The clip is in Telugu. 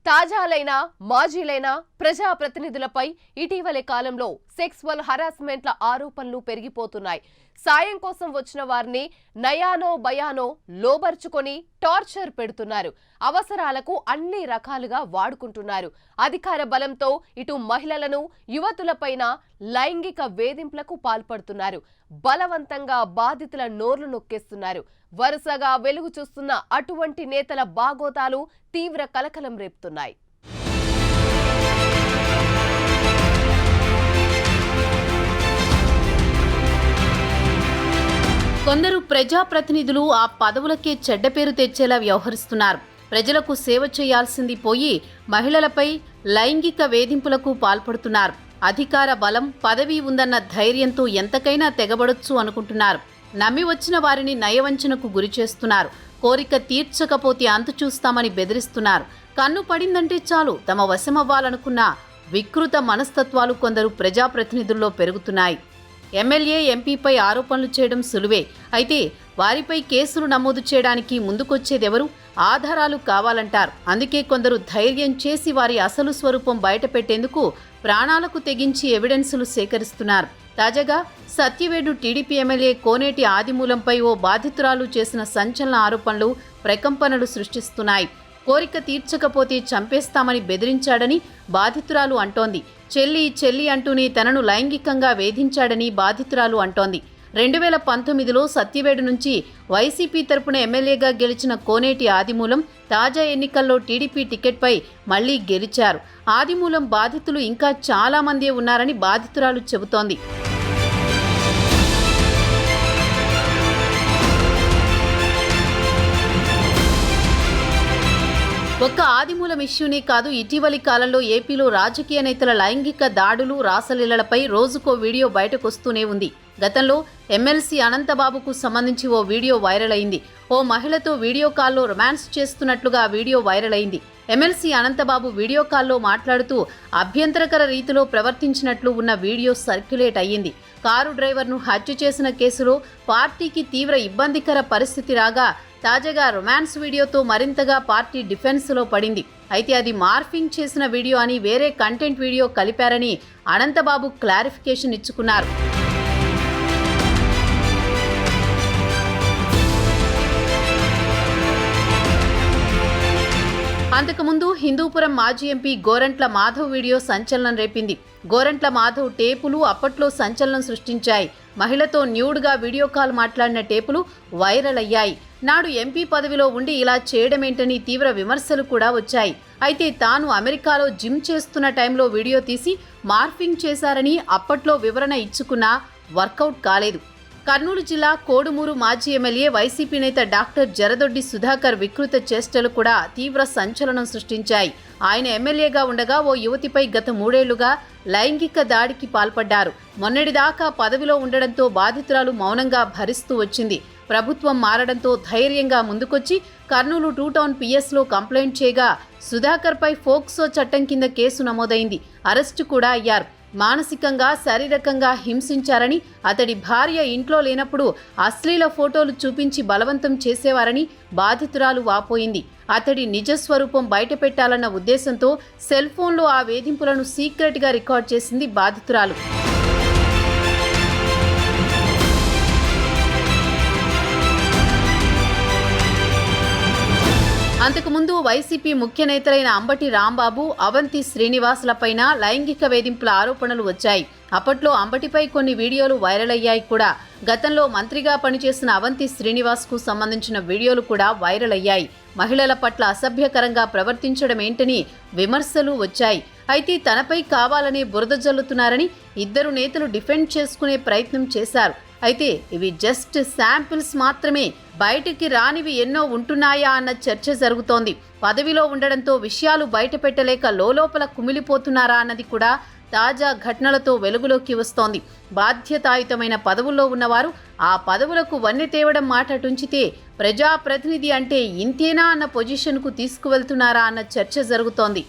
తాజాలైన మాజీలైన ప్రజాప్రతినిధులపై ఇటీవలి కాలంలో సెక్సువల్ హరాస్మెంట్ల ఆరోపణలు పెరిగిపోతున్నాయి. సాయం కోసం వచ్చిన వారిని నయానో భయానో లోబర్చుకొని టార్చర్ పెడుతున్నారు. అవసరాలకు అన్ని రకాలుగా వాడుకుంటున్నారు. అధికార బలంతో ఇటు మహిళలను, యువతులపైన లైంగిక వేధింపులకు పాల్పడుతున్నారు. బలవంతంగా బాధితుల నోర్లు నొక్కేస్తున్నారు. వరుసగా వెలుగు చూస్తున్న అటువంటి నేతల బాగోతాలు తీవ్ర కలకలం రేపుతున్నాయి. కొందరు ప్రజాప్రతినిధులు ఆ పదవులకే చెడ్డ పేరు తెచ్చేలా వ్యవహరిస్తున్నారు. ప్రజలకు సేవ చేయాల్సింది పోయి మహిళలపై లైంగిక వేధింపులకు పాల్పడుతున్నారు. అధికార బలం, పదవి ఉందన్న ధైర్యంతో ఎంతకైనా తెగబడొచ్చు అనుకుంటున్నారు. నమ్మి వచ్చిన వారిని నయవంచనకు గురి చేస్తున్నారు. కోరిక తీర్చకపోతే అంతు చూస్తామని బెదిరిస్తున్నారు. కన్ను పడిందంటే చాలు తమ వశమవ్వాలనుకున్న వికృత మనస్తత్వాలు కొందరు ప్రజాప్రతినిధుల్లో పెరుగుతున్నాయి. ఎమ్మెల్యే, ఎంపీపై ఆరోపణలు చేయడం సులువే. అయితే వారిపై కేసులు నమోదు చేయడానికి ముందుకొచ్చేదెవరు? ఆధారాలు కావాలంటారు. అందుకే కొందరు ధైర్యం చేసి వారి అసలు స్వరూపం బయటపెట్టేందుకు ప్రాణాలకు తెగించి ఎవిడెన్సులు సేకరిస్తున్నారు. తాజాగా సత్యవేడు టీడీపీ ఎమ్మెల్యే కోనేటి ఆదిమూలంపై ఓ బాధితురాలు చేసిన సంచలన ఆరోపణలు ప్రకంపనలు సృష్టిస్తున్నాయి. కోరిక తీర్చకపోతే చంపేస్తామని బెదిరించాడని బాధితురాలు అంటోంది. చెల్లి అంటూనే తనను లైంగికంగా వేధించాడని బాధితురాలు అంటోంది. 2019లో సత్యవేడు నుంచి వైసీపీ తరపున ఎమ్మెల్యేగా గెలిచిన కోనేటి ఆదిమూలం తాజా ఎన్నికల్లో టీడీపీ టికెట్పై మళ్లీ గెలిచారు. ఆదిమూలం బాధితులు ఇంకా చాలా మందే ఉన్నారని బాధితురాలు చెబుతోంది. ఒక్క ఆదిమూలం ఇష్యూనే కాదు, ఇటీవలి కాలంలో ఏపీలో రాజకీయ నేతల లైంగిక దాడులు, రాసలీలలపై రోజుకో వీడియో బయటకొస్తూనే ఉంది. గతంలో ఎమ్మెల్సీ అనంతబాబుకు సంబంధించి ఓ వీడియో వైరల్ అయింది. ఓ మహిళతో వీడియో కాల్లో రొమాన్స్ చేస్తున్నట్లుగా వీడియో వైరల్ అయింది. ఎమ్మెల్సీ అనంతబాబు వీడియో కాల్లో మాట్లాడుతూ అభ్యంతరకర రీతిలో ప్రవర్తించినట్లు ఉన్న వీడియో సర్క్యులేట్ అయ్యింది. కారు డ్రైవర్ను హత్య చేసిన కేసులో పార్టీకి తీవ్ర ఇబ్బందికర పరిస్థితి రాగా తాజాగా రొమాన్స్ వీడియోతో మరింతగా పార్టీ డిఫెన్స్లో పడింది. అయితే అది మార్ఫింగ్ చేసిన వీడియో అని వేరే కంటెంట్ వీడియో కలిపారని అనంతబాబు క్లారిఫికేషన్ ఇచ్చుకున్నారు. అంతకుముందు హిందూపురం మాజీ ఎంపీ గోరంట్ల మాధవ్ వీడియో సంచలనం రేపింది. గోరంట్ల మాధవ్ టేపులు అప్పట్లో సంచలనం సృష్టించాయి. మహిళతో న్యూడ్గా వీడియో కాల్ మాట్లాడిన టేపులు వైరల్ అయ్యాయి. నాడు ఎంపీ పదవిలో ఉండి ఇలా చేయడమేంటని తీవ్ర విమర్శలు కూడా వచ్చాయి. అయితే తాను అమెరికాలో జిమ్ చేస్తున్న టైంలో వీడియో తీసి మార్ఫింగ్ చేశారని అప్పట్లో వివరణ ఇచ్చుకున్నా వర్కౌట్ కాలేదు. కర్నూలు జిల్లా కోడుమూరు మాజీ ఎమ్మెల్యే వైసీపీ నేత డాక్టర్ జరదొడ్డి సుధాకర్ వికృత చేష్టలు కూడా తీవ్ర సంచలనం సృష్టించాయి. ఆయన ఎమ్మెల్యేగా ఉండగా ఓ యువతిపై గత 3 ఏళ్లుగా లైంగిక దాడికి పాల్పడ్డారు. మొన్నటిదాకా పదవిలో ఉండడంతో బాధితురాలు మౌనంగా భరిస్తూ వచ్చింది. ప్రభుత్వం మారడంతో ధైర్యంగా ముందుకొచ్చి కర్నూలు 2 టౌన్ పిఎస్లో కంప్లైంట్ చేయగా సుధాకర్పై ఫోక్సో చట్టం కింద కేసు నమోదైంది. అరెస్టు కూడా అయ్యారు. మానసికంగా, శారీరకంగా హింసించారని, అతడి భార్య ఇంట్లో లేనప్పుడు అశ్లీల ఫోటోలు చూపించి బలవంతం చేసేవారని బాధితురాలు వాపోయింది. అతడి నిజస్వరూపం బయటపెట్టాలన్న ఉద్దేశంతో సెల్ ఫోన్లో ఆ వేధింపులను సీక్రెట్గా రికార్డ్ చేసింది బాధితురాలు. అంతకుముందు వైసీపీ ముఖ్య నేతలైన అంబటి రాంబాబు, అవంతి శ్రీనివాసులపైన లైంగిక వేధింపుల ఆరోపణలు వచ్చాయి. అప్పట్లో అంబటిపై కొన్ని వీడియోలు వైరల్ అయ్యాయి కూడా. గతంలో మంత్రిగా పనిచేసిన అవంతి శ్రీనివాస్కు సంబంధించిన వీడియోలు కూడా వైరల్ అయ్యాయి. మహిళల పట్ల అసభ్యకరంగా ప్రవర్తించడం ఏంటని విమర్శలు వచ్చాయి. అయితే తనపై కావాలనే బురద జల్లుతున్నారని ఇద్దరు నేతలు డిఫెండ్ చేసుకునే ప్రయత్నం చేశారు. అయితే ఇవి జస్ట్ శాంపిల్స్ మాత్రమే, బయటికి రానివి ఎన్నో ఉంటున్నాయా అన్న చర్చ జరుగుతోంది. పదవిలో ఉండడంతో విషయాలు బయటపెట్టలేక లోలోపల కుమిలిపోతున్నారా అన్నది కూడా తాజా ఘటనలతో వెలుగులోకి వస్తోంది. బాధ్యతాయుతమైన పదవుల్లో ఉన్నవారు ఆ పదవులకు వన్నె తేవడం మాట టుంచితే ప్రజాప్రతినిధి అంటే ఇంతేనా అన్న పొజిషన్కు తీసుకువెళ్తున్నారా అన్న చర్చ జరుగుతోంది.